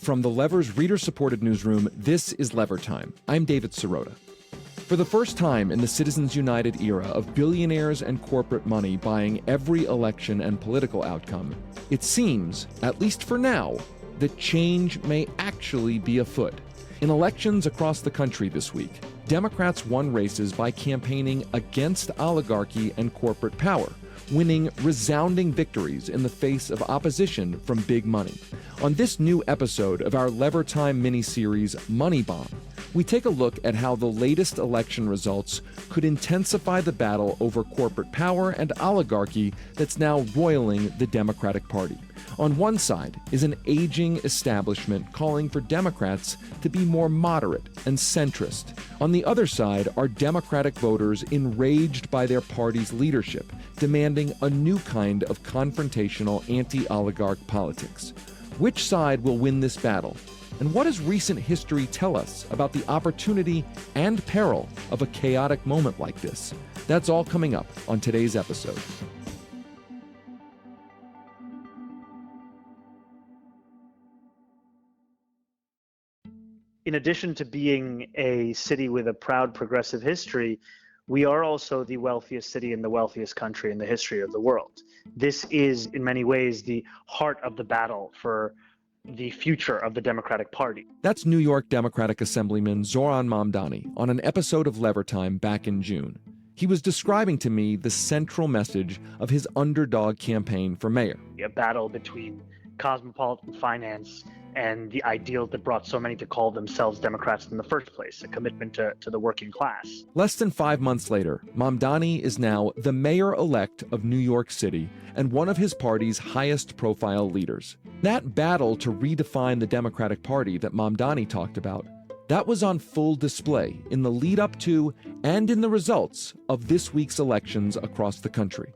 From the Lever's reader-supported newsroom, this is Lever Time. I'm David Sirota. For the first time in the Citizens United era of billionaires and corporate money buying every election and political outcome, it seems, at least for now, that change may actually be afoot. In elections across the country this week, Democrats won races by campaigning against oligarchy and corporate power, winning resounding victories in the face of opposition from big money. On this new episode of our Lever Time mini-series, MONEYBOMB, we take a look at how the latest election results could intensify the battle over corporate power and oligarchy that's now roiling the Democratic Party. On one side is an aging establishment calling for Democrats to be more moderate and centrist. On the other side are Democratic voters enraged by their party's leadership, demanding a new kind of confrontational anti-oligarch politics. Which side will win this battle? And what does recent history tell us about the opportunity and peril of a chaotic moment like this? That's all coming up on today's episode. In addition to being a city with a proud progressive history, we are also the wealthiest city in the wealthiest country in the history of the world. This is, in many ways, the heart of the battle for the future of the Democratic Party. That's New York Democratic Assemblyman Zoran Mamdani on an episode of Lever Time back in June. He was describing to me the central message of his underdog campaign for mayor. A battle between cosmopolitan finance and the ideals that brought so many to call themselves Democrats in the first place, a commitment to the working class. Less than 5 months later, Mamdani is now the mayor-elect of New York City and one of his party's highest-profile leaders. That battle to redefine the Democratic Party that Mamdani talked about, that was on full display in the lead-up to and in the results of this week's elections across the country.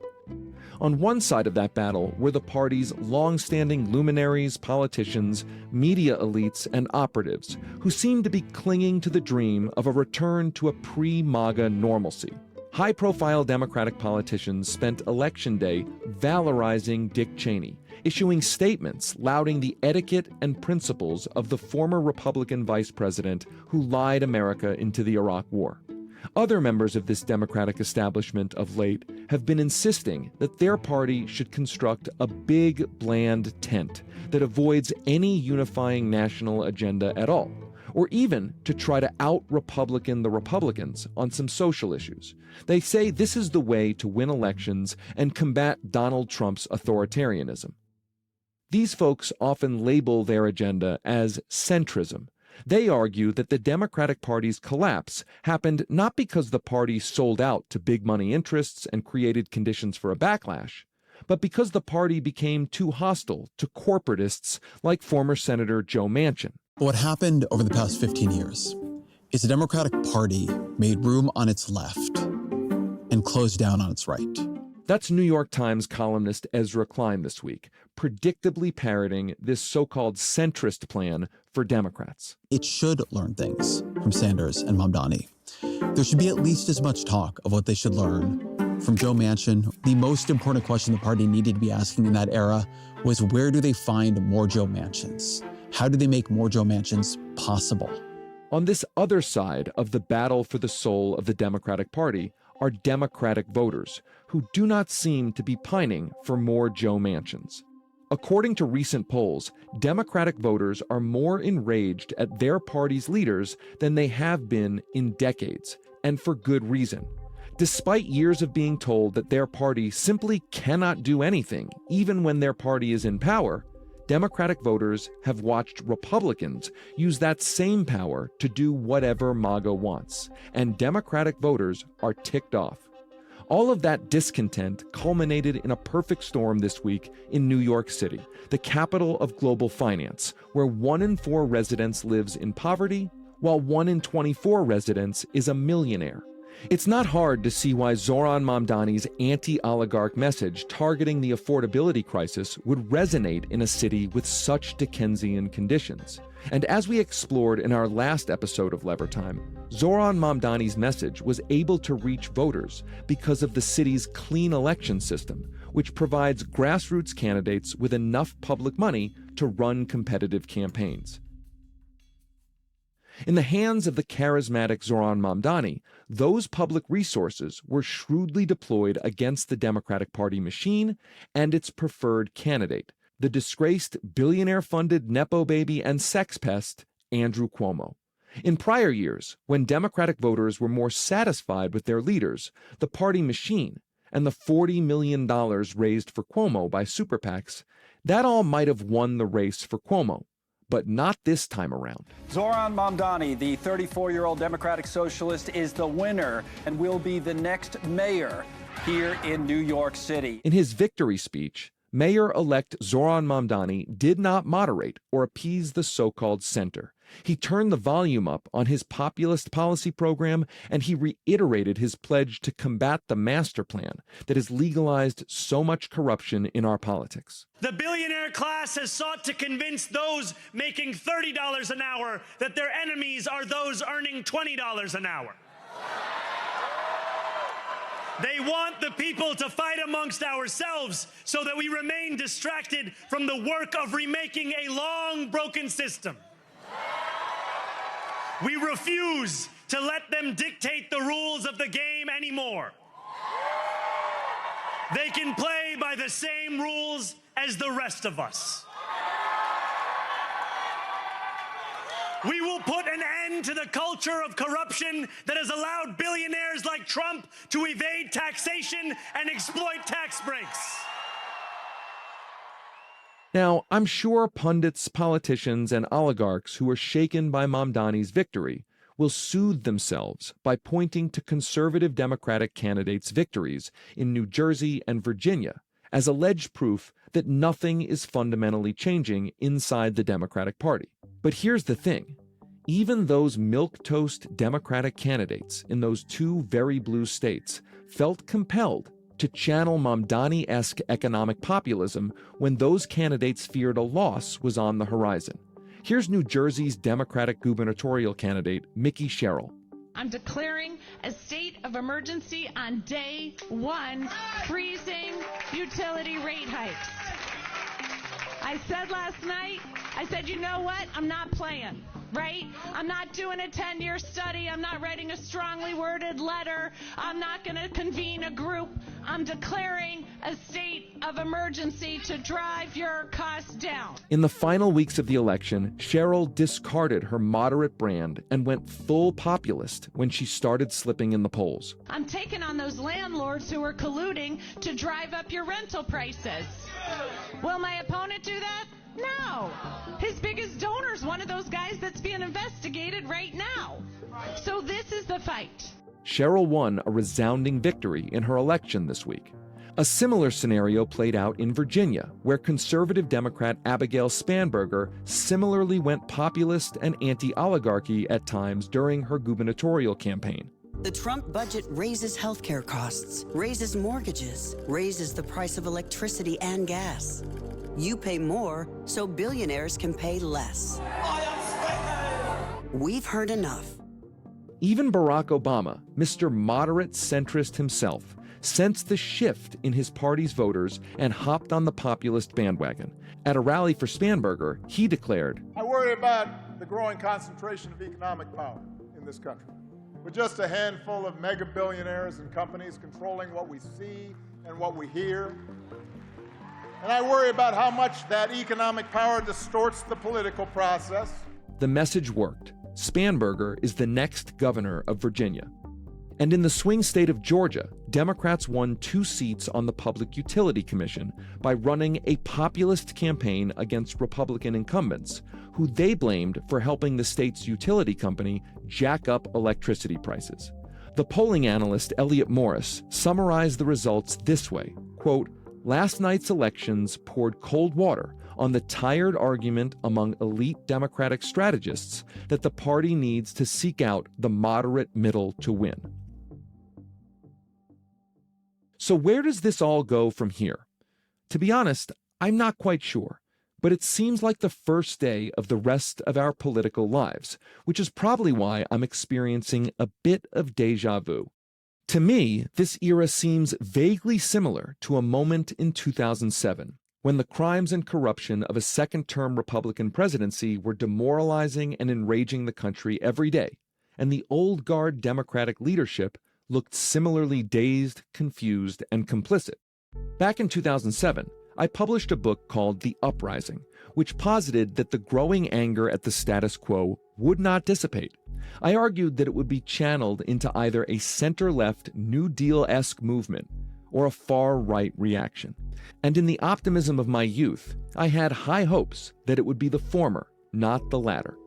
On one side of that battle were the party's long-standing luminaries, politicians, media elites, and operatives who seemed to be clinging to the dream of a return to a pre-MAGA normalcy. High-profile Democratic politicians spent Election Day valorizing Dick Cheney, issuing statements lauding the etiquette and principles of the former Republican vice president who lied America into the Iraq War. Other members of this Democratic establishment of late have been insisting that their party should construct a big, bland tent that avoids any unifying national agenda at all, or even to try to out-Republican the Republicans on some social issues. They say this is the way to win elections and combat Donald Trump's authoritarianism. These folks often label their agenda as centrism. They argue that the Democratic Party's collapse happened not because the party sold out to big money interests and created conditions for a backlash, but because the party became too hostile to corporatists like former Senator Joe Manchin. What happened over the past 15 years is the Democratic Party made room on its left and closed down on its right. That's New York Times columnist Ezra Klein this week, predictably parroting this so-called centrist plan for Democrats. It should learn things from Sanders and Mamdani. There should be at least as much talk of what they should learn from Joe Manchin. The most important question the party needed to be asking in that era was, where do they find more Joe Manchins? How do they make more Joe Manchins possible? On this other side of the battle for the soul of the Democratic Party are Democratic voters who do not seem to be pining for more Joe Manchins. According to recent polls, Democratic voters are more enraged at their party's leaders than they have been in decades, and for good reason. Despite years of being told that their party simply cannot do anything, even when their party is in power, Democratic voters have watched Republicans use that same power to do whatever MAGA wants, and Democratic voters are ticked off. All of that discontent culminated in a perfect storm this week in New York City, the capital of global finance, where 1 in 4 residents lives in poverty, while 1 in 24 residents is a millionaire. It's not hard to see why Zoran Mamdani's anti-oligarch message targeting the affordability crisis would resonate in a city with such Dickensian conditions. And as we explored in our last episode of Lever Time, Zoran Mamdani's message was able to reach voters because of the city's clean election system, which provides grassroots candidates with enough public money to run competitive campaigns. In the hands of the charismatic Zoran Mamdani, those public resources were shrewdly deployed against the Democratic Party machine and its preferred candidate, the disgraced billionaire-funded Nepo baby and sex pest, Andrew Cuomo. In prior years, when Democratic voters were more satisfied with their leaders, the party machine, and the $40 million raised for Cuomo by super PACs, that all might have won the race for Cuomo. But not this time around. Zoran Mamdani, the 34-year-old Democratic socialist, is the winner and will be the next mayor here in New York City. In his victory speech, Mayor-elect Zoran Mamdani did not moderate or appease the so-called center. He turned the volume up on his populist policy program, and he reiterated his pledge to combat the master plan that has legalized so much corruption in our politics. The billionaire class has sought to convince those making $30 an hour that their enemies are those earning $20 an hour. They want the people to fight amongst ourselves so that we remain distracted from the work of remaking a long broken system. We refuse to let them dictate the rules of the game anymore. They can play by the same rules as the rest of us. We will put an end to the culture of corruption that has allowed billionaires like Trump to evade taxation and exploit tax breaks. Now, I'm sure pundits, politicians, and oligarchs who are shaken by Mamdani's victory will soothe themselves by pointing to conservative Democratic candidates' victories in New Jersey and Virginia as alleged proof that nothing is fundamentally changing inside the Democratic Party. But here's the thing. Even those milquetoast Democratic candidates in those two very blue states felt compelled to channel Mamdani-esque economic populism when those candidates feared a loss was on the horizon. Here's New Jersey's Democratic gubernatorial candidate, Mickey Sherrill. I'm declaring a state of emergency on day one, freezing utility rate hikes. I said last night, you know what? I'm not playing, right? I'm not doing a 10-year study. I'm not writing a strongly worded letter. I'm not going to convene a group. I'm declaring a state of emergency to drive your costs down. In the final weeks of the election, Sherrill discarded her moderate brand and went full populist when she started slipping in the polls. I'm taking on those landlords who are colluding to drive up your rental prices. Will my opponent do that? No. His biggest donor is one of those guys that's being investigated right now. So this is the fight. Sherrill won a resounding victory in her election this week. A similar scenario played out in Virginia, where conservative Democrat Abigail Spanberger similarly went populist and anti-oligarchy at times during her gubernatorial campaign. The Trump budget raises healthcare costs, raises mortgages, raises the price of electricity and gas. You pay more, so billionaires can pay less. We've heard enough. Even Barack Obama, Mr. Moderate Centrist himself, sensed the shift in his party's voters and hopped on the populist bandwagon. At a rally for Spanberger, he declared, I worry about the growing concentration of economic power in this country, with just a handful of mega billionaires and companies controlling what we see and what we hear. And I worry about how much that economic power distorts the political process. The message worked. Spanberger is the next governor of Virginia. And in the swing state of Georgia, Democrats won 2 seats on the Public Utility Commission by running a populist campaign against Republican incumbents, who they blamed for helping the state's utility company jack up electricity prices. The polling analyst Elliot Morris summarized the results this way, quote, last night's elections poured cold water on the tired argument among elite Democratic strategists that the party needs to seek out the moderate middle to win. So where does this all go from here? To be honest, I'm not quite sure, but it seems like the first day of the rest of our political lives, which is probably why I'm experiencing a bit of déjà vu. To me, this era seems vaguely similar to a moment in 2007, when the crimes and corruption of a second-term Republican presidency were demoralizing and enraging the country every day, and the old guard Democratic leadership looked similarly dazed, confused, and complicit. Back in 2007, I published a book called The Uprising, which posited that the growing anger at the status quo would not dissipate. I argued that it would be channeled into either a center-left New Deal-esque movement or a far-right reaction. And in the optimism of my youth, I had high hopes that it would be the former, not the latter.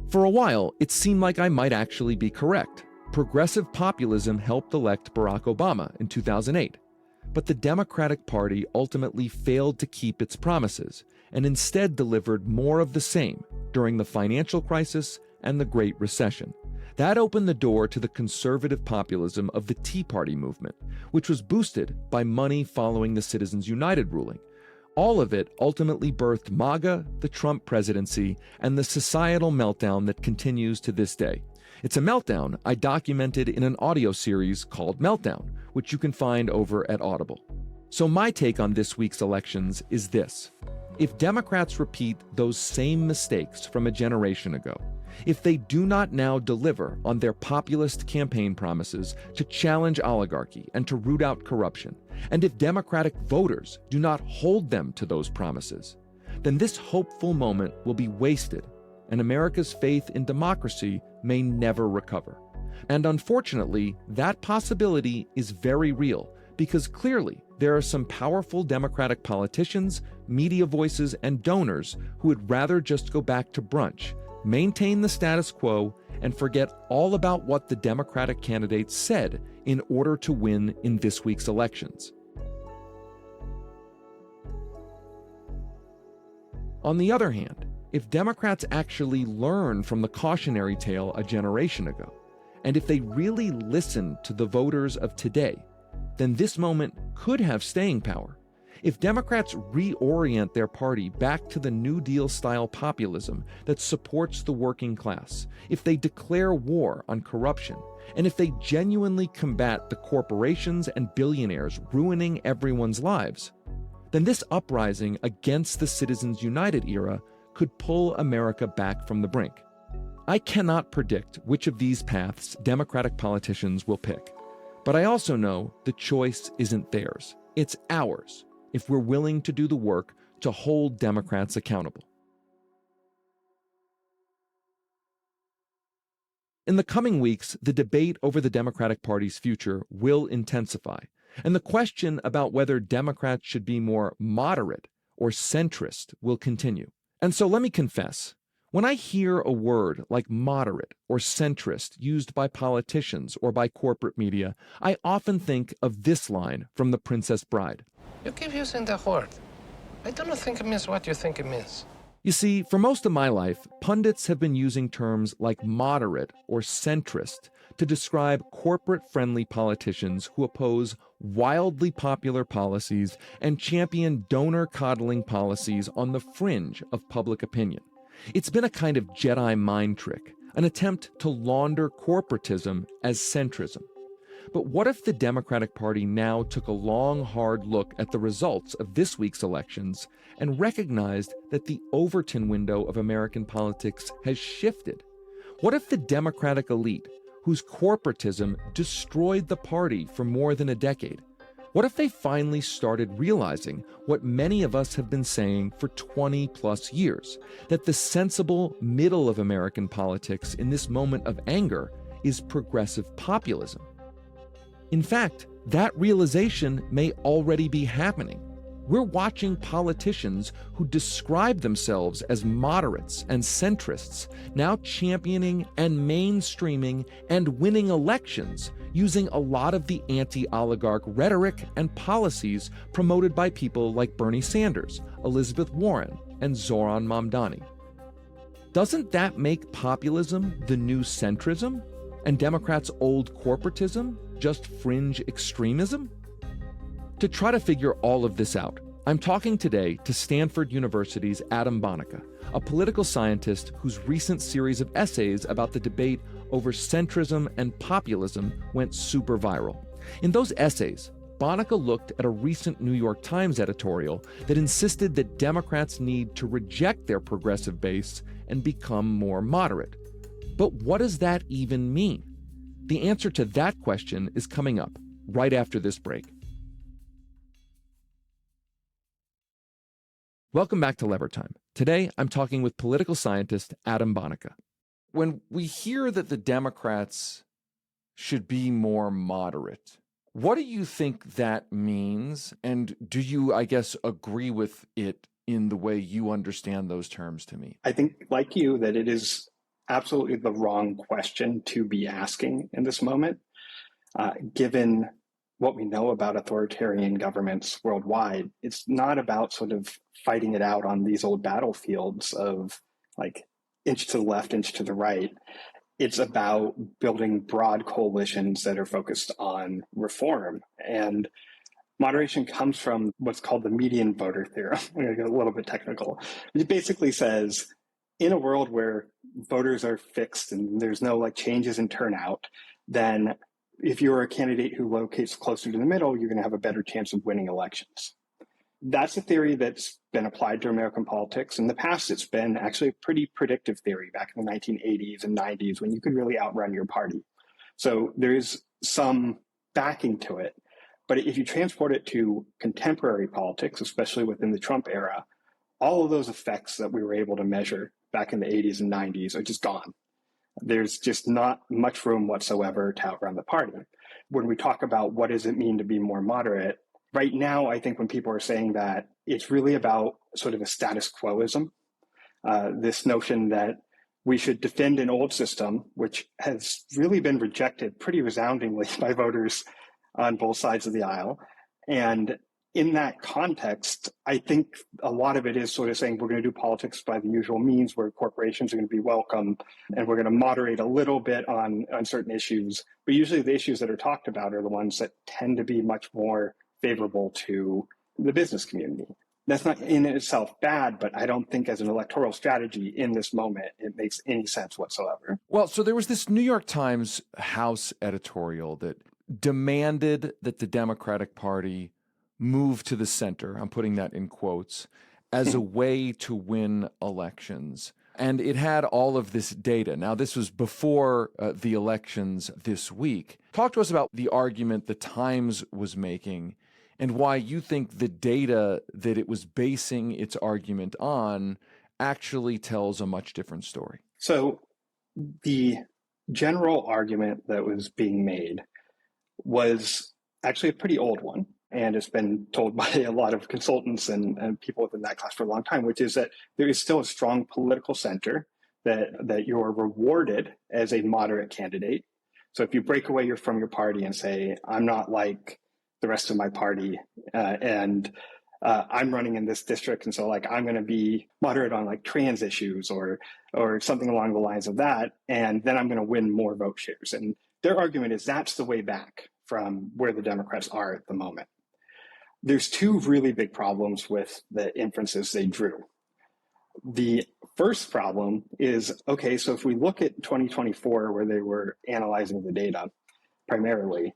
For a while, it seemed like I might actually be correct. Progressive populism helped elect Barack Obama in 2008. But the Democratic Party ultimately failed to keep its promises and instead delivered more of the same during the financial crisis and the Great Recession. That opened the door to the conservative populism of the Tea Party movement, which was boosted by money following the Citizens United ruling. All of it ultimately birthed MAGA, the Trump presidency, and the societal meltdown that continues to this day. It's a meltdown I documented in an audio series called Meltdown, which you can find over at Audible. So my take on this week's elections is this. If Democrats repeat those same mistakes from a generation ago, if they do not now deliver on their populist campaign promises to challenge oligarchy and to root out corruption, and if Democratic voters do not hold them to those promises, then this hopeful moment will be wasted, and America's faith in democracy may never recover. And unfortunately, that possibility is very real, because clearly there are some powerful Democratic politicians, media voices, and donors who would rather just go back to brunch, maintain the status quo, and forget all about what the Democratic candidates said in order to win in this week's elections. On the other hand, if Democrats actually learn from the cautionary tale a generation ago, and if they really listen to the voters of today, then this moment could have staying power. If Democrats reorient their party back to the New Deal-style populism that supports the working class, if they declare war on corruption, and if they genuinely combat the corporations and billionaires ruining everyone's lives, then this uprising against the Citizens United era could pull America back from the brink. I cannot predict which of these paths Democratic politicians will pick, but I also know the choice isn't theirs. It's ours, if we're willing to do the work to hold Democrats accountable. In the coming weeks, the debate over the Democratic Party's future will intensify, and the question about whether Democrats should be more moderate or centrist will continue. And so let me confess, when I hear a word like moderate or centrist used by politicians or by corporate media, I often think of this line from The Princess Bride. You keep using the word. I do not think it means what you think it means. You see, for most of my life, pundits have been using terms like moderate or centrist to describe corporate-friendly politicians who oppose wildly popular policies and champion donor-coddling policies on the fringe of public opinion. It's been a kind of Jedi mind trick, an attempt to launder corporatism as centrism. But what if the Democratic Party now took a long, hard look at the results of this week's elections and recognized that the Overton window of American politics has shifted? What if the Democratic elite, whose corporatism destroyed the party for more than a decade, what if they finally started realizing what many of us have been saying for 20 plus years, that the sensible middle of American politics in this moment of anger is progressive populism? In fact, that realization may already be happening. We're watching politicians who describe themselves as moderates and centrists now championing and mainstreaming and winning elections using a lot of the anti-oligarch rhetoric and policies promoted by people like Bernie Sanders, Elizabeth Warren, and Zoran Mamdani. Doesn't that make populism the new centrism, and Democrats' old corporatism just fringe extremism? To try to figure all of this out, I'm talking today to Stanford University's Adam Bonica, a political scientist whose recent series of essays about the debate over centrism and populism went super viral. In those essays, Bonica looked at a recent New York Times editorial that insisted that Democrats need to reject their progressive base and become more moderate. But what does that even mean? The answer to that question is coming up right after this break. Welcome back to Lever Time. Today, I'm talking with political scientist Adam Bonica. When we hear that the Democrats should be more moderate, what do you think that means? And do you, I guess, agree with it in the way you understand those terms to me? I think, like you, that it is absolutely the wrong question to be asking in this moment, given what we know about authoritarian governments worldwide. It's not about sort of fighting it out on these old battlefields of like inch to the left, inch to the right. It's about building broad coalitions that are focused on reform. And moderation comes from what's called the median voter theorem. I'm going to get a little bit technical. It basically says, in a world where voters are fixed and there's no like changes in turnout, then if you're a candidate who locates closer to the middle, you're going to have a better chance of winning elections. That's a theory that's been applied to American politics. In the past, it's been actually a pretty predictive theory back in the 1980s and 90s when you could really outrun your party. So there's some backing to it. But if you transport it to contemporary politics, especially within the Trump era, all of those effects that we were able to measure back in the 80s and 90s are just gone. There's just not much room whatsoever to outrun the party. When we talk about what does it mean to be more moderate, right now, I think when people are saying that, it's really about sort of a status quoism, this notion that we should defend an old system, which has really been rejected pretty resoundingly by voters on both sides of the aisle. And in that context, I think a lot of it is sort of saying we're going to do politics by the usual means where corporations are going to be welcome and we're going to moderate a little bit on certain issues. But usually the issues that are talked about are the ones that tend to be much more favorable to the business community. That's not in itself bad, but I don't think as an electoral strategy in this moment, it makes any sense whatsoever. Well, so there was this New York Times House editorial that demanded that the Democratic Party move to the center, I'm putting that in quotes, as a way to win elections. And it had all of this data. Now, this was before the elections this week. Talk to us about the argument the Times was making and why you think the data that it was basing its argument on actually tells a much different story. So the general argument that was being made was actually a pretty old one. And it's been told by a lot of consultants and people within that class for a long time, which is that there is still a strong political center, that you're rewarded as a moderate candidate. So if you break away from your party and say, I'm not like the rest of my party, and I'm running in this district, and so like I'm going to be moderate on like trans issues or something along the lines of that, and then I'm going to win more vote shares. And their argument is that's the way back from where the Democrats are at the moment. There's two really big problems with the inferences they drew. The first problem is, okay, so if we look at 2024, where they were analyzing the data primarily,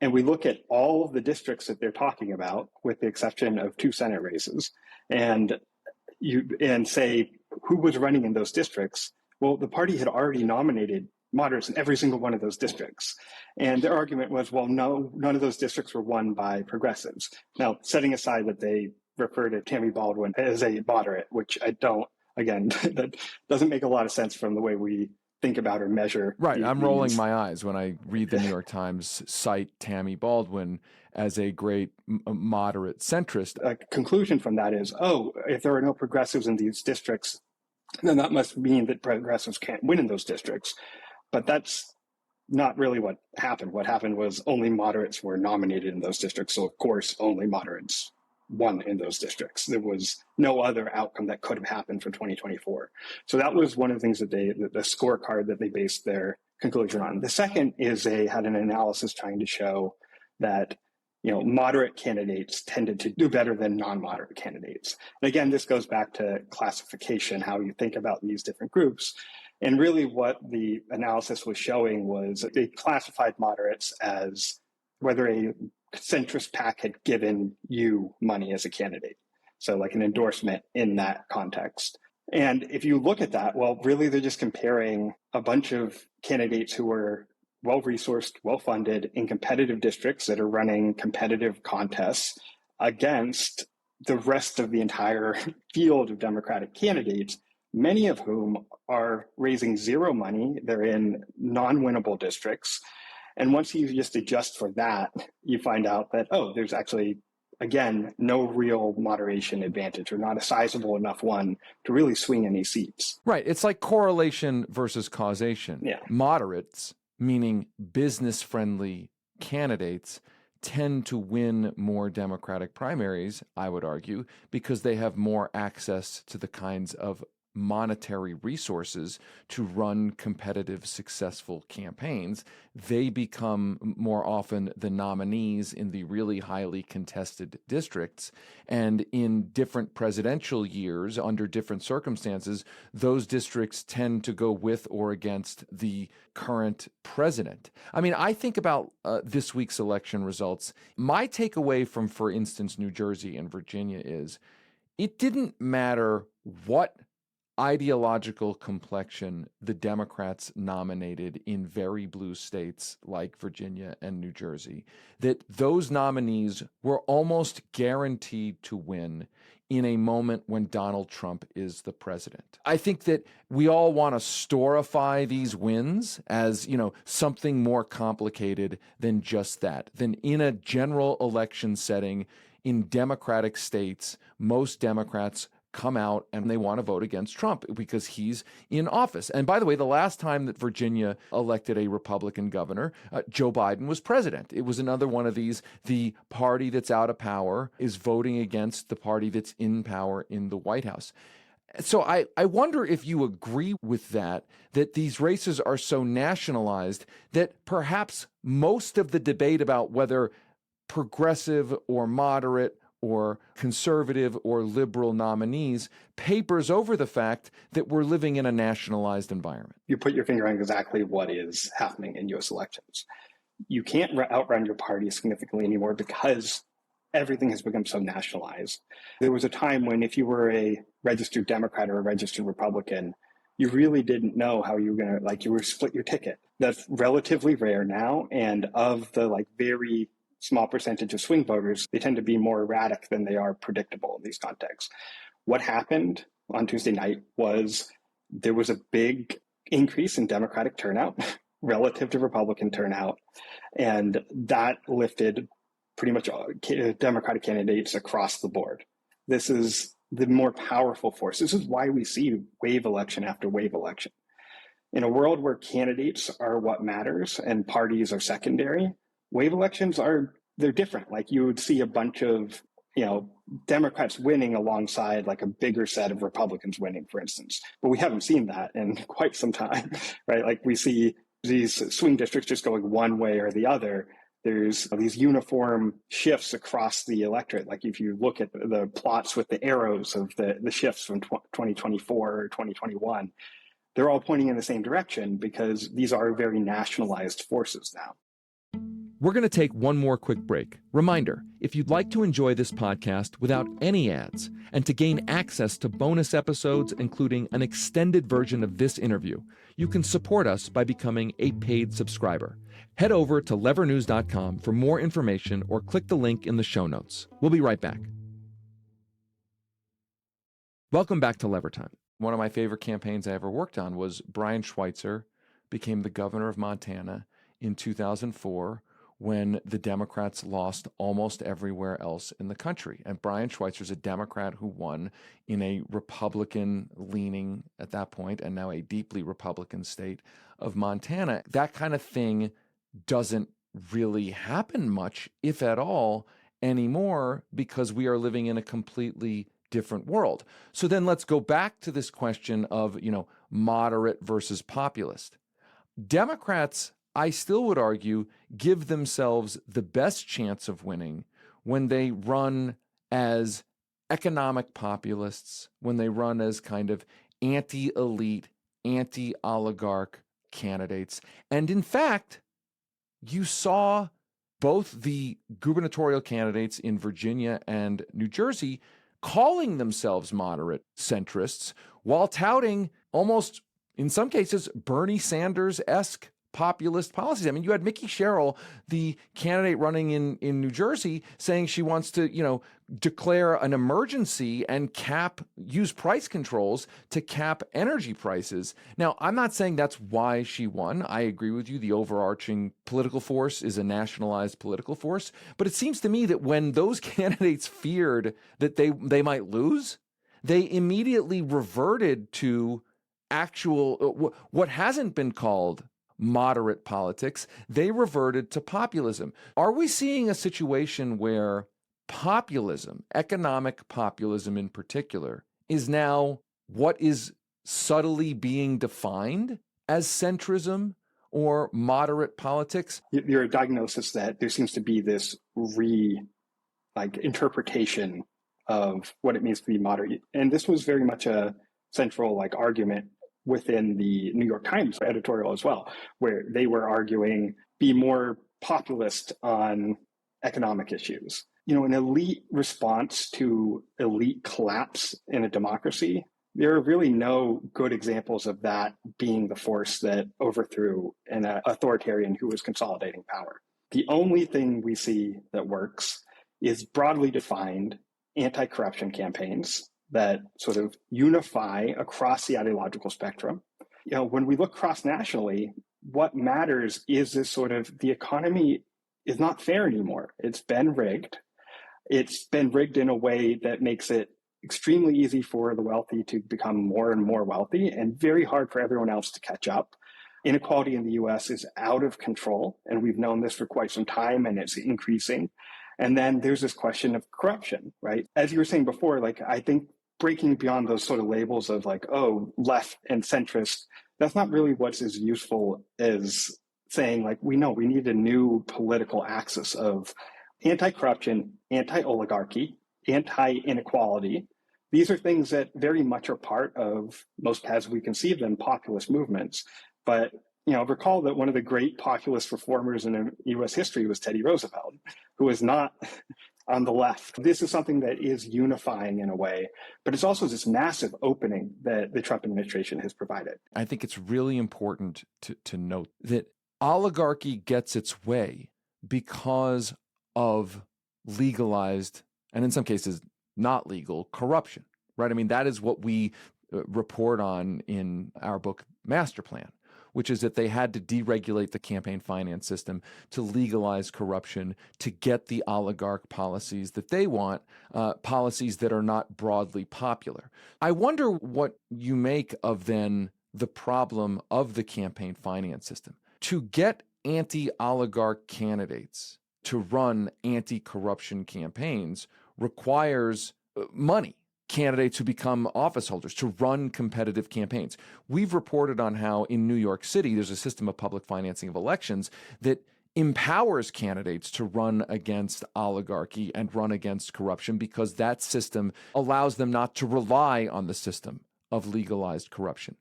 and we look at all of the districts that they're talking about, with the exception of 2 Senate races, and say who was running in those districts, well, the party had already nominated moderates in every single one of those districts. And their argument was, well, no, none of those districts were won by progressives. Now, setting aside that they refer to Tammy Baldwin as a moderate, which I don't, again, that doesn't make a lot of sense from the way we think about or measure. Right. I'm rolling my eyes when I read the New York Times cite Tammy Baldwin as a great moderate centrist. A conclusion from that is, oh, if there are no progressives in these districts, then that must mean that progressives can't win in those districts. But that's not really what happened. What happened was only moderates were nominated in those districts. So, of course, only moderates won in those districts. There was no other outcome that could have happened for 2024. So that was one of the things that the scorecard that they based their conclusion on. The second is they had an analysis trying to show that moderate candidates tended to do better than non-moderate candidates. And again, this goes back to classification, how you think about these different groups. And really what the analysis was showing was that they classified moderates as whether a centrist PAC had given you money as a candidate. So like an endorsement in that context. And if you look at that, well, really they're just comparing a bunch of candidates who were well-resourced, well-funded in competitive districts that are running competitive contests against the rest of the entire field of Democratic candidates, many of whom are raising zero money. They're in non-winnable districts. And once you just adjust for that, you find out that, oh, there's actually, again, no real moderation advantage, or not a sizable enough one to really swing any seats. Right. It's like correlation versus causation. Yeah. Moderates, meaning business-friendly candidates, tend to win more Democratic primaries, I would argue, because they have more access to the kinds of monetary resources to run competitive, successful campaigns. They become more often the nominees in the really highly contested districts. And in different presidential years, under different circumstances, those districts tend to go with or against the current president. I mean, I think about this week's election results. My takeaway from, for instance, New Jersey and Virginia is it didn't matter what ideological complexion the Democrats nominated in very blue states like Virginia and New Jersey, that those nominees were almost guaranteed to win in a moment when Donald Trump is the president. I think that we all want to storify these wins as, something more complicated than just that. Than in a general election setting in Democratic states, most Democrats come out and they want to vote against Trump because he's in office. And by the way, the last time that Virginia elected a Republican governor, Joe Biden was president. It was another one of these, the party that's out of power is voting against the party that's in power in the White House. So I wonder if you agree with that these races are so nationalized that perhaps most of the debate about whether progressive or moderate or conservative or liberal nominees papers over the fact that we're living in a nationalized environment. You put your finger on exactly what is happening in U.S. elections. You can't outrun your party significantly anymore because everything has become so nationalized. There was a time when if you were a registered Democrat or a registered Republican, you really didn't know how you were going to, you were split your ticket. That's relatively rare now. And of the very small percentage of swing voters, they tend to be more erratic than they are predictable in these contexts. What happened on Tuesday night was there was a big increase in Democratic turnout relative to Republican turnout, and that lifted pretty much all Democratic candidates across the board. This is the more powerful force. This is why we see wave election after wave election. In a world where candidates are what matters and parties are secondary, wave elections they're different. You would see a bunch of, Democrats winning alongside a bigger set of Republicans winning, for instance. But we haven't seen that in quite some time, right? We see these swing districts just going one way or the other. There's these uniform shifts across the electorate. If you look at the plots with the arrows of the shifts from 2024 or 2021, they're all pointing in the same direction because these are very nationalized forces now. We're going to take one more quick break. Reminder, if you'd like to enjoy this podcast without any ads and to gain access to bonus episodes, including an extended version of this interview, you can support us by becoming a paid subscriber. Head over to levernews.com for more information or click the link in the show notes. We'll be right back. Welcome back to Lever Time. One of my favorite campaigns I ever worked on was Brian Schweitzer became the governor of Montana in 2004 when the Democrats lost almost everywhere else in the country. And Brian Schweitzer's a Democrat who won in a Republican-leaning, at that point, and now a deeply Republican state of Montana. That kind of thing doesn't really happen much, if at all, anymore, because we are living in a completely different world. So then let's go back to this question of, moderate versus populist. Democrats, I still would argue, give themselves the best chance of winning when they run as economic populists, when they run as kind of anti-elite, anti-oligarch candidates. And in fact, you saw both the gubernatorial candidates in Virginia and New Jersey calling themselves moderate centrists while touting almost, in some cases, Bernie Sanders-esque populist policies. I mean, you had Mickey Sherrill, the candidate running in New Jersey, saying she wants to, declare an emergency and use price controls to cap energy prices. Now, I'm not saying that's why she won. I agree with you. The overarching political force is a nationalized political force. But it seems to me that when those candidates feared that they might lose, they immediately reverted to actual, what hasn't been called moderate politics. They reverted to populism. Are we seeing a situation where populism, economic populism in particular, is now what is subtly being defined as centrism or moderate politics? Your diagnosis that there seems to be this interpretation of what it means to be moderate. And this was very much a central argument within the New York Times editorial as well, where they were arguing be more populist on economic issues. An elite response to elite collapse in a democracy, there are really no good examples of that being the force that overthrew an authoritarian who was consolidating power. The only thing we see that works is broadly defined anti-corruption campaigns that sort of unify across the ideological spectrum. When we look cross-nationally, what matters is this sort of, the economy is not fair anymore. It's been rigged. It's been rigged in a way that makes it extremely easy for the wealthy to become more and more wealthy and very hard for everyone else to catch up. Inequality in the US is out of control, and we've known this for quite some time, and it's increasing. And then there's this question of corruption, right? As you were saying before, I think breaking beyond those sort of labels of left and centrist, that's not really what's as useful as saying we know we need a new political axis of anti-corruption, anti-oligarchy, anti-inequality. These are things that very much are part of most, as we conceive them, populist movements. But recall that one of the great populist reformers in U.S. history was Teddy Roosevelt, who was not on the left. This is something that is unifying in a way, but it's also this massive opening that the Trump administration has provided. I think it's really important to note that oligarchy gets its way because of legalized, and in some cases not legal, corruption, right? I mean, that is what we report on in our book, Master Plan, which is that they had to deregulate the campaign finance system to legalize corruption, to get the oligarch policies that they want, policies that are not broadly popular. I wonder what you make of then the problem of the campaign finance system. To get anti-oligarch candidates to run anti-corruption campaigns requires money. Candidates who become office holders to run competitive campaigns. We've reported on how in New York City, there's a system of public financing of elections that empowers candidates to run against oligarchy and run against corruption because that system allows them not to rely on the system of legalized corruption.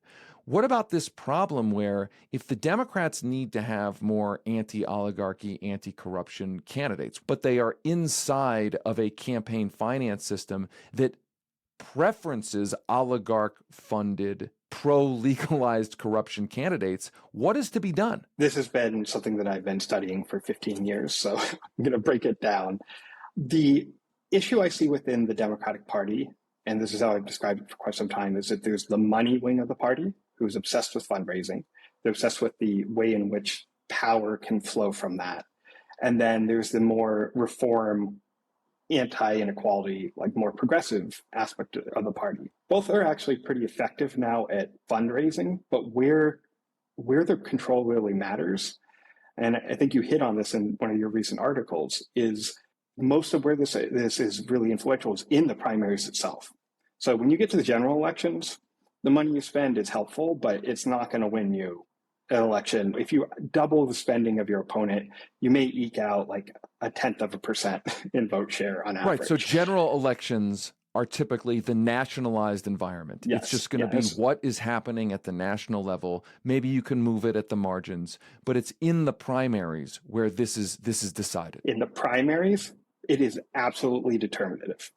What about this problem where if the Democrats need to have more anti-oligarchy, anti-corruption candidates, but they are inside of a campaign finance system that preferences oligarch-funded, pro-legalized corruption candidates, what is to be done? This has been something that I've been studying for 15 years, so I'm going to break it down. The issue I see within the Democratic Party, and this is how I've described it for quite some time, is that there's the money wing of the party, who's obsessed with fundraising. They're obsessed with the way in which power can flow from that. And then there's the more reform, anti-inequality, more progressive aspect of the party. Both are actually pretty effective now at fundraising, but where the control really matters, and I think you hit on this in one of your recent articles, is most of where this is really influential is in the primaries itself. So when you get to the general elections, the money you spend is helpful, but it's not going to win you an election. If you double the spending of your opponent, you may eke out 0.1% in vote share on average. Right. So general elections are typically the nationalized environment. Yes. It's just going to be what is happening at the national level. Maybe you can move it at the margins, but it's in the primaries where this is decided. In the primaries, it is absolutely determinative.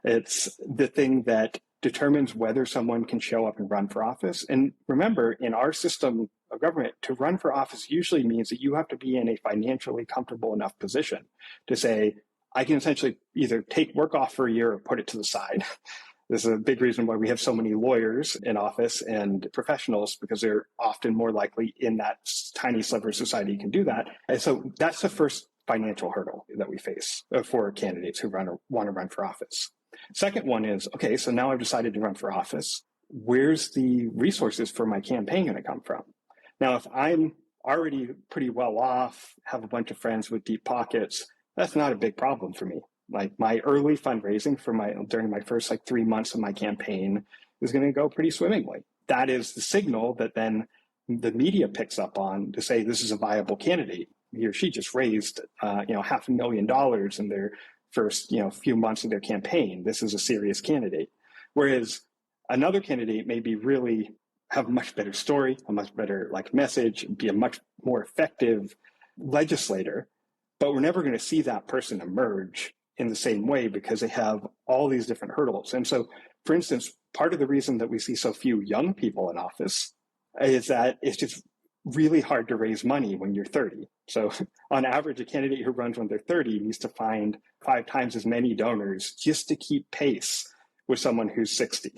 It's the thing that determines whether someone can show up and run for office. And remember, in our system of government, to run for office usually means that you have to be in a financially comfortable enough position to say, I can essentially either take work off for a year or put it to the side. This is a big reason why we have so many lawyers in office and professionals, because they're often more likely in that tiny sliver of society who can do that. And so that's the first financial hurdle that we face for candidates who want to run for office. Second one is, okay, so now I've decided to run for office. Where's the resources for my campaign going to come from? Now, if I'm already pretty well off, have a bunch of friends with deep pockets, that's not a big problem for me. Like my early fundraising during my first 3 months of my campaign is going to go pretty swimmingly. That is the signal that then the media picks up on to say this is a viable candidate. He or she just raised $500,000 in their first few months of their campaign. This is a serious candidate. Whereas another candidate maybe really have a much better story, a much better message, be a much more effective legislator. But we're never going to see that person emerge in the same way because they have all these different hurdles. And so, for instance, part of the reason that we see so few young people in office is that it's just really hard to raise money when you're 30. So on average, a candidate who runs when they're 30 needs to find 5 times as many donors just to keep pace with someone who's 60,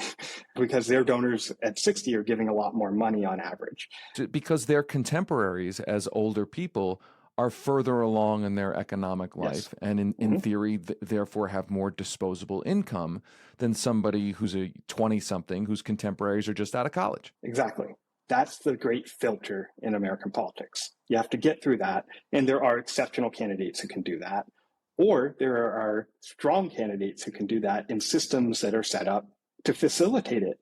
because their donors at 60 are giving a lot more money on average. Because their contemporaries as older people are further along in their economic life, and in theory, therefore have more disposable income than somebody who's a 20-something whose contemporaries are just out of college. Exactly. That's the great filter in American politics. You have to get through that, and there are exceptional candidates who can do that, or there are strong candidates who can do that in systems that are set up to facilitate it.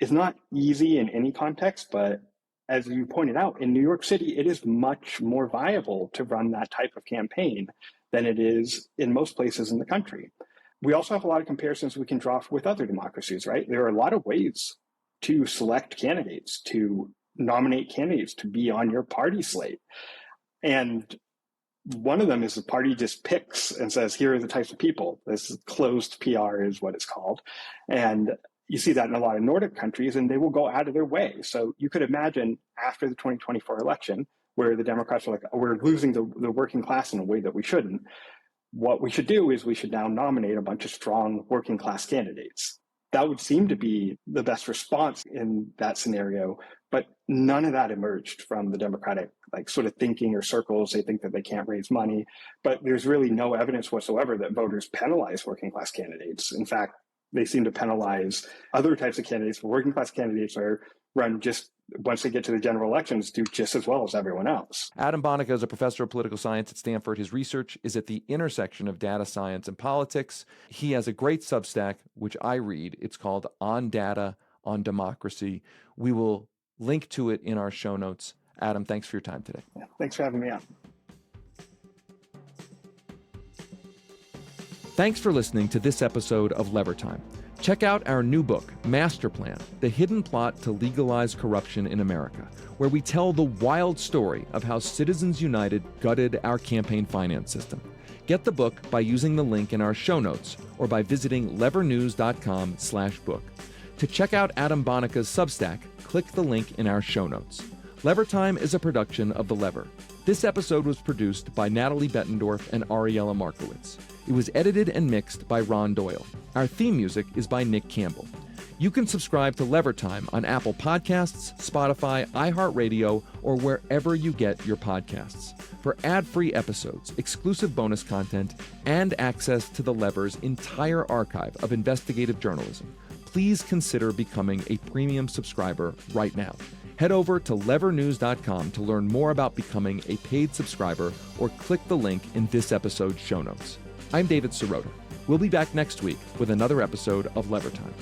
It's not easy in any context, but as you pointed out, in New York City, it is much more viable to run that type of campaign than it is in most places in the country. We also have a lot of comparisons we can draw with other democracies, right? There are a lot of ways to select candidates, to nominate candidates to be on your party slate. And one of them is the party just picks and says, here are the types of people. This closed PR is what it's called. And you see that in a lot of Nordic countries, and they will go out of their way. So you could imagine after the 2024 election, where the Democrats are like, we're losing the working class in a way that we shouldn't. What we should do is we should now nominate a bunch of strong working class candidates. That would seem to be the best response in that scenario, but none of that emerged from the Democratic sort of thinking or circles. They think that they can't raise money, but there's really no evidence whatsoever that voters penalize working class candidates. In fact, they seem to penalize other types of candidates. Working class candidates are run just once they get to the general elections, do just as well as everyone else. Adam Bonica is a professor of political science at Stanford. His research is at the intersection of data science and politics. He has a great Substack, which I read. It's called On Data, on Democracy. We will link to it in our show notes. Adam, thanks for your time today. Yeah, thanks for having me on. Thanks for listening to this episode of Lever Time. Check out our new book, Master Plan, The Hidden Plot to Legalize Corruption in America, where we tell the wild story of how Citizens United gutted our campaign finance system. Get the book by using the link in our show notes or by visiting levernews.com/book. To check out Adam Bonica's Substack, click the link in our show notes. Lever Time is a production of The Lever. This episode was produced by Natalie Bettendorf and Ariella Markowitz. It was edited and mixed by Ron Doyle. Our theme music is by Nick Campbell. You can subscribe to Lever Time on Apple Podcasts, Spotify, iHeartRadio, or wherever you get your podcasts. For ad-free episodes, exclusive bonus content, and access to The Lever's entire archive of investigative journalism, please consider becoming a premium subscriber right now. Head over to levernews.com to learn more about becoming a paid subscriber or click the link in this episode's show notes. I'm David Sirota. We'll be back next week with another episode of Lever Time.